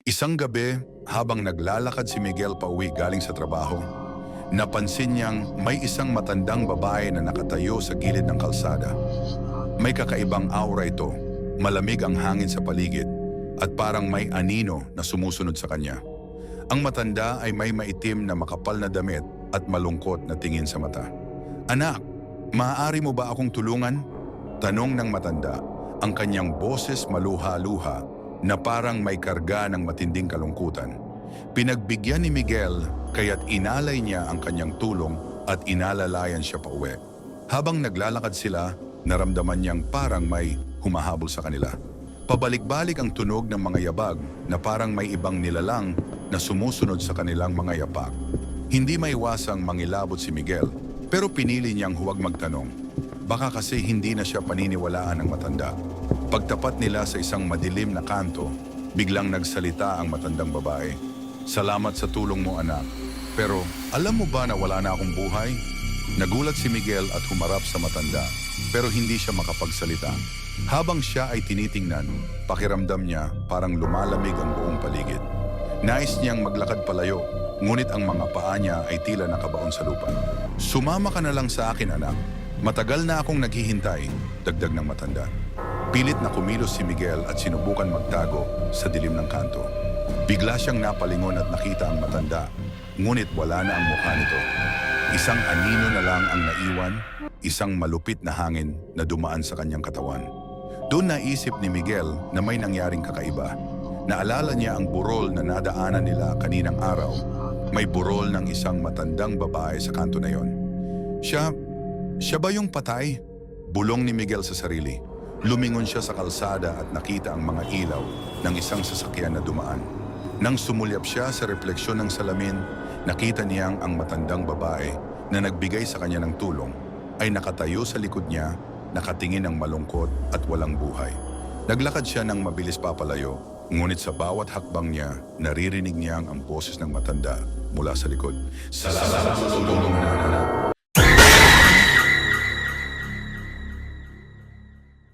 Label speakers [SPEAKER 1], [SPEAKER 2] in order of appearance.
[SPEAKER 1] Isang gabi, habang naglalakad si Miguel pauwi galing sa trabaho, napansin niyang may isang matandang babae na nakatayo sa gilid ng kalsada. May kakaibang aura ito, malamig ang hangin sa paligid, at parang may anino na sumusunod sa kanya. Ang matanda ay may maitim na makapal na damit at malungkot na tingin sa mata. "Anak, maaari mo ba akong tulungan?" Tanong ng matanda, ang kanyang boses maluha-luha na parang may karga ng matinding kalungkutan. Pinagbigyan ni Miguel kaya't inalay niya ang kanyang tulong at inalalayan siya pauwi. Habang naglalakad sila, naramdaman niyang parang may humahabol sa kanila. Pabalik-balik ang tunog ng mga yabag na parang may ibang nilalang na sumusunod sa kanilang mga yapak. Hindi maiwasang mangilabot si Miguel, pero pinili niyang huwag magtanong. Baka kasi hindi na siya paniniwalaan ng matanda. Pagtapat nila sa isang madilim na kanto, biglang nagsalita ang matandang babae. "Salamat sa tulong mo, anak. Pero alam mo ba na wala na akong buhay?" Nagulat si Miguel at humarap sa matanda, pero hindi siya makapagsalita. Habang siya ay tinitingnan, pakiramdam niya parang lumalamig ang buong paligid. Nais niyang maglakad palayo, ngunit ang mga paa niya ay tila nakabaon sa lupa. "Sumama ka na lang sa akin, anak. Matagal na akong naghihintay," dagdag ng matanda. Pilit na kumilos si Miguel at sinubukan magtago sa dilim ng kanto. Bigla siyang napalingon at nakita ang matanda, ngunit wala na ang mukha nito. Isang anino na lang ang naiwan, isang malupit na hangin na dumaan sa kanyang katawan. Doon naisip ni Miguel na may nangyaring kakaiba. Naalala niya ang burol na nadaanan nila kaninang araw. May burol ng isang matandang babae sa kanto na yon. Siya ba yung patay? Bulong ni Miguel sa sarili. Lumingon siya sa kalsada at nakita ang mga ilaw ng isang sasakyan na dumaan. Nang sumulyap siya sa refleksyon ng salamin, nakita niyang ang matandang babae na nagbigay sa kanya ng tulong ay nakatayo sa likod niya, nakatingin ng malungkot at walang buhay. Naglakad siya ng mabilis papalayo, ngunit sa bawat hakbang niya, naririnig niyang ang boses ng matanda mula sa likod. "Salamat sa tulong mo, anak.